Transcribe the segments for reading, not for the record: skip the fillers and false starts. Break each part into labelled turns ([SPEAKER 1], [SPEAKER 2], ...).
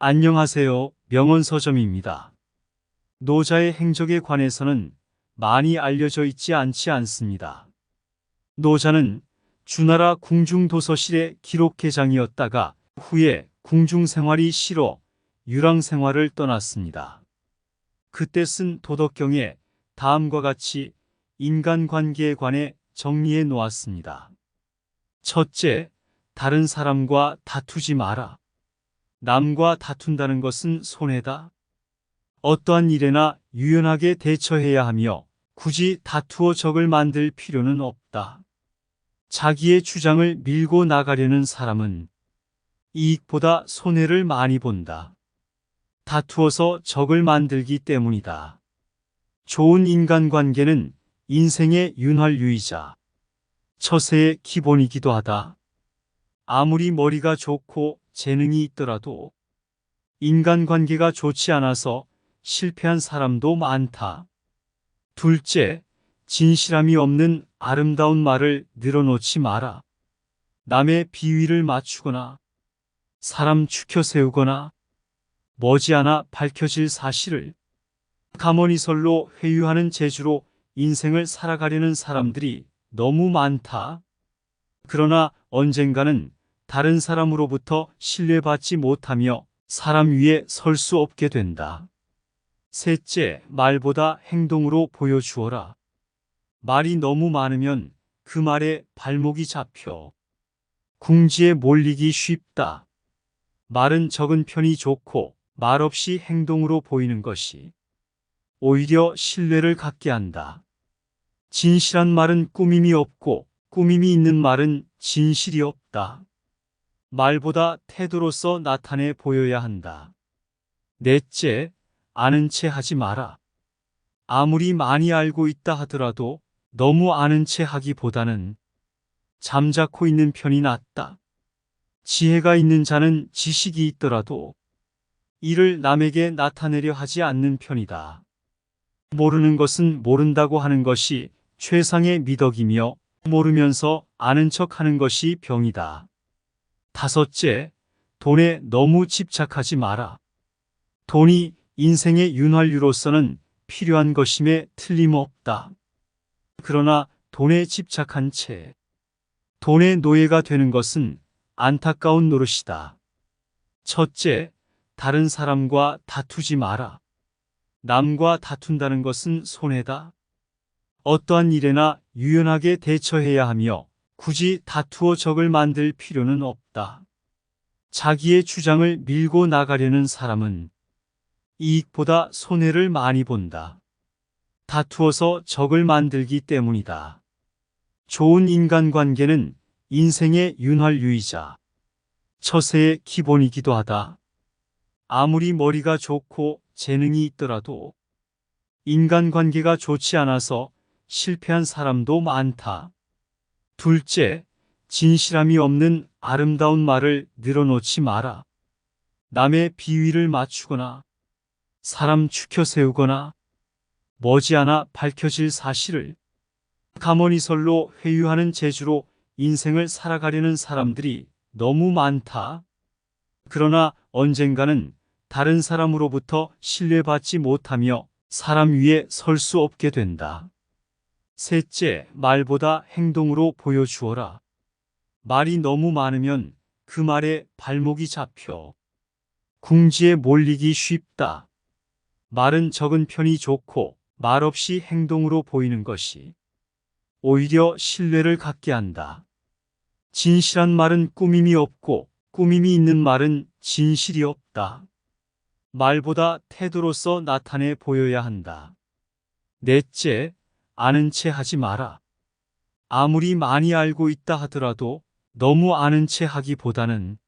[SPEAKER 1] 안녕하세요. 명언서점입니다. 노자의 행적에 관해서는 많이 알려져 있지 않지 않습니다. 노자는 주나라 궁중도서실의 기록계장이었다가 후에 궁중생활이 싫어 유랑생활을 떠났습니다. 그때 쓴 도덕경에 다음과 같이 인간관계에 관해 정리해 놓았습니다. 첫째, 다른 사람과 다투지 마라. 남과 다툰다는 것은 손해다. 어떠한 일에나 유연하게 대처해야 하며 굳이 다투어 적을 만들 필요는 없다. 자기의 주장을 밀고 나가려는 사람은 이익보다 손해를 많이 본다. 다투어서 적을 만들기 때문이다. 좋은 인간관계는 인생의 윤활유이자 처세의 기본이기도 하다. 아무리 머리가 좋고 재능이 있더라도 인간관계가 좋지 않아서 실패한 사람도 많다. 둘째, 진실함이 없는 아름다운 말을 늘어놓지 마라. 남의 비위를 맞추거나 사람 추켜 세우거나 머지않아 밝혀질 사실을 가머니설로 회유하는 재주로 인생을 살아가려는 사람들이 너무 많다. 그러나 언젠가는 다른 사람으로부터 신뢰받지 못하며 사람 위에 설 수 없게 된다. 셋째, 말보다 행동으로 보여주어라. 말이 너무 많으면 그 말에 발목이 잡혀 궁지에 몰리기 쉽다. 말은 적은 편이 좋고 말없이 행동으로 보이는 것이 오히려 신뢰를 갖게 한다. 진실한 말은 꾸밈이 없고 꾸밈이 있는 말은 진실이 없다. 말보다 태도로서 나타내 보여야 한다. 넷째, 아는 체 하지 마라. 아무리 많이 알고 있다 하더라도 너무 아는 체 하기보다는 잠자코 있는 편이 낫다. 지혜가 있는 자는 지식이 있더라도 이를 남에게 나타내려 하지 않는 편이다. 모르는 것은 모른다고 하는 것이 최상의 미덕이며 모르면서 아는 척하는 것이 병이다. 다섯째, 돈에 너무 집착하지 마라. 돈이 인생의 윤활유로서는 필요한 것임에 틀림없다. 그러나 돈에 집착한 채 돈의 노예가 되는 것은 안타까운 노릇이다. 첫째, 다른 사람과 다투지 마라. 남과 다툰다는 것은 손해다. 어떠한 일에나 유연하게 대처해야 하며 굳이 다투어 적을 만들 필요는 없다. 자기의 주장을 밀고 나가려는 사람은 이익보다 손해를 많이 본다. 다투어서 적을 만들기 때문이다. 좋은 인간관계는 인생의 윤활유이자 처세의 기본이기도 하다. 아무리 머리가 좋고 재능이 있더라도 인간관계가 좋지 않아서 실패한 사람도 많다. 둘째, 진실함이 없는 아름다운 말을 늘어놓지 마라. 남의 비위를 맞추거나 사람 추켜 세우거나 머지않아 밝혀질 사실을 가머니설로 회유하는 재주로 인생을 살아가려는 사람들이 너무 많다. 그러나 언젠가는 다른 사람으로부터 신뢰받지 못하며 사람 위에 설 수 없게 된다. 셋째, 말보다 행동으로 보여주어라. 말이 너무 많으면 그 말에 발목이 잡혀 궁지에 몰리기 쉽다. 말은 적은 편이 좋고 말없이 행동으로 보이는 것이 오히려 신뢰를 갖게 한다. 진실한 말은 꾸밈이 없고 꾸밈이 있는 말은 진실이 없다. 말보다 태도로서 나타내 보여야 한다. 넷째, 아는 체 하지 마라. 아무리 많이 알고 있다 하더라도 너무 아는 체 하기보다는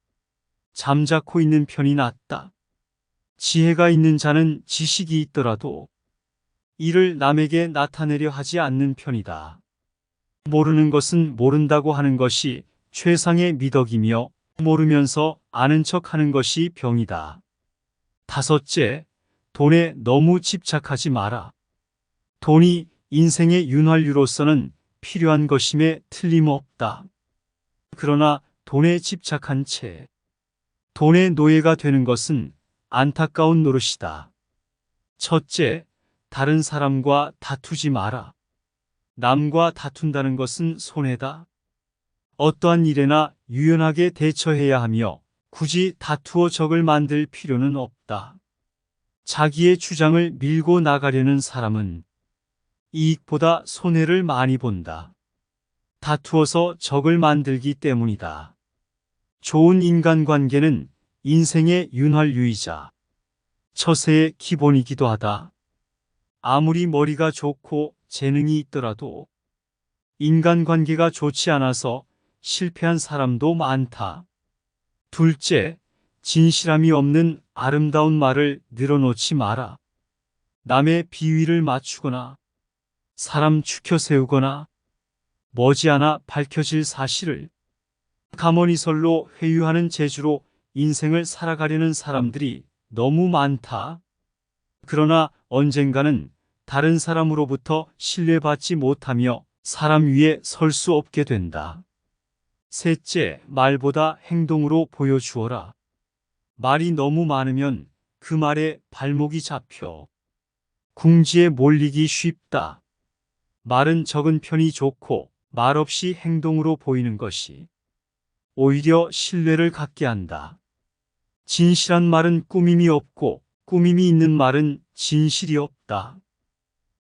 [SPEAKER 1] 잠자코 있는 편이 낫다. 지혜가 있는 자는 지식이 있더라도 이를 남에게 나타내려 하지 않는 편이다. 모르는 것은 모른다고 하는 것이 최상의 미덕이며 모르면서 아는 척하는 것이 병이다. 다섯째, 돈에 너무 집착하지 마라. 돈이 인생의 윤활유로서는 필요한 것임에 틀림없다. 그러나 돈에 집착한 채 돈의 노예가 되는 것은 안타까운 노릇이다. 첫째, 다른 사람과 다투지 마라. 남과 다툰다는 것은 손해다. 어떠한 일에나 유연하게 대처해야 하며 굳이 다투어 적을 만들 필요는 없다. 자기의 주장을 밀고 나가려는 사람은 이익보다 손해를 많이 본다. 다투어서 적을 만들기 때문이다. 좋은 인간관계는 인생의 윤활유이자 처세의 기본이기도 하다. 아무리 머리가 좋고 재능이 있더라도 인간관계가 좋지 않아서 실패한 사람도 많다. 둘째, 진실함이 없는 아름다운 말을 늘어놓지 마라. 남의 비위를 맞추거나 사람 추켜 세우거나 머지않아 밝혀질 사실을 가머니설로 회유하는 재주로 인생을 살아가려는 사람들이 너무 많다. 그러나 언젠가는 다른 사람으로부터 신뢰받지 못하며 사람 위에 설 수 없게 된다. 셋째, 말보다 행동으로 보여주어라. 말이 너무 많으면 그 말에 발목이 잡혀 궁지에 몰리기 쉽다. 말은 적은 편이 좋고 말없이 행동으로 보이는 것이 오히려 신뢰를 갖게 한다. 진실한 말은 꾸밈이 없고 꾸밈이 있는 말은 진실이 없다.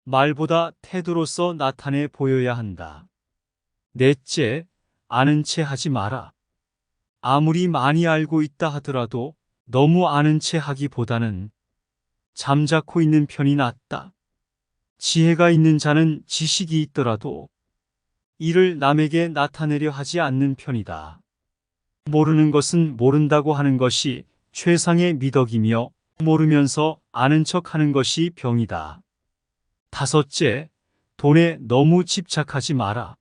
[SPEAKER 1] 말보다 태도로서 나타내 보여야 한다. 넷째, 아는 체 하지 마라. 아무리 많이 알고 있다 하더라도 너무 아는 체 하기보다는 잠자코 있는 편이 낫다. 지혜가 있는 자는 지식이 있더라도 이를 남에게 나타내려 하지 않는 편이다. 모르는 것은 모른다고 하는 것이 최상의 미덕이며 모르면서 아는 척 하는 것이 병이다. 다섯째, 돈에 너무 집착하지 마라.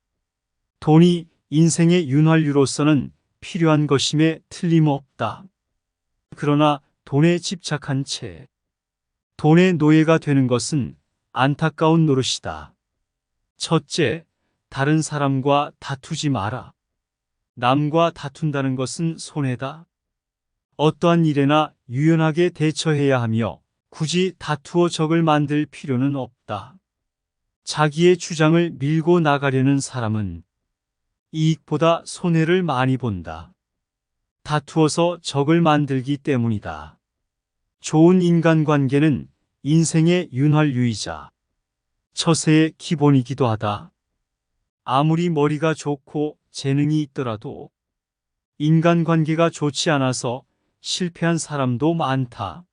[SPEAKER 1] 돈이 인생의 윤활유로서는 필요한 것임에 틀림없다. 그러나 돈에 집착한 채 돈의 노예가 되는 것은 안타까운 노릇이다. 첫째, 다른 사람과 다투지 마라. 남과 다툰다는 것은 손해다. 어떠한 일에나 유연하게 대처해야 하며 굳이 다투어 적을 만들 필요는 없다. 자기의 주장을 밀고 나가려는 사람은 이익보다 손해를 많이 본다. 다투어서 적을 만들기 때문이다. 좋은 인간관계는 인생의 윤활유이자 처세의 기본이기도 하다. 아무리 머리가 좋고 재능이 있더라도 인간관계가 좋지 않아서 실패한 사람도 많다.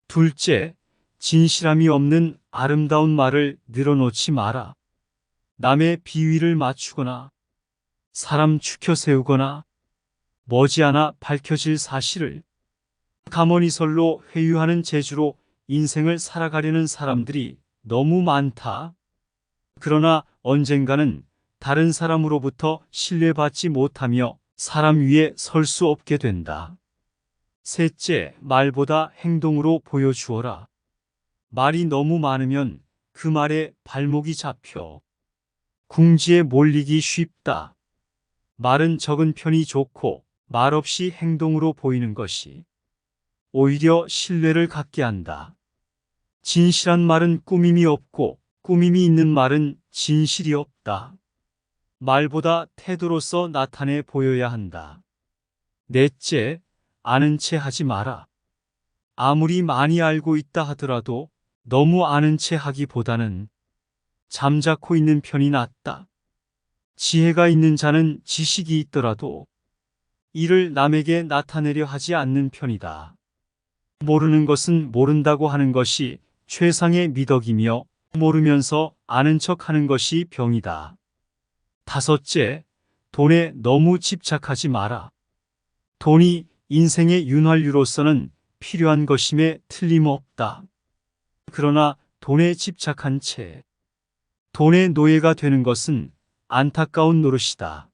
[SPEAKER 1] 둘째, 진실함이 없는 아름다운 말을 늘어놓지 마라. 남의 비위를 맞추거나 사람 추켜 세우거나 머지않아 밝혀질 사실을 가머니설로 회유하는 재주로 인생을 살아가려는 사람들이 너무 많다. 그러나 언젠가는 다른 사람으로부터 신뢰받지 못하며 사람 위에 설 수 없게 된다. 셋째, 말보다 행동으로 보여주어라. 말이 너무 많으면 그 말에 발목이 잡혀 궁지에 몰리기 쉽다. 말은 적은 편이 좋고 말없이 행동으로 보이는 것이 오히려 신뢰를 갖게 한다. 진실한 말은 꾸밈이 없고 꾸밈이 있는 말은 진실이 없다. 말보다 태도로서 나타내 보여야 한다. 넷째, 아는 체 하지 마라. 아무리 많이 알고 있다 하더라도 너무 아는 체 하기보다는 잠자코 있는 편이 낫다. 지혜가 있는 자는 지식이 있더라도 이를 남에게 나타내려 하지 않는 편이다. 모르는 것은 모른다고 하는 것이 최상의 미덕이며 모르면서 아는 척 하는 것이 병이다. 다섯째, 돈에 너무 집착하지 마라. 돈이 인생의 윤활유로서는 필요한 것임에 틀림없다. 그러나 돈에 집착한 채 돈의 노예가 되는 것은 안타까운 노릇이다.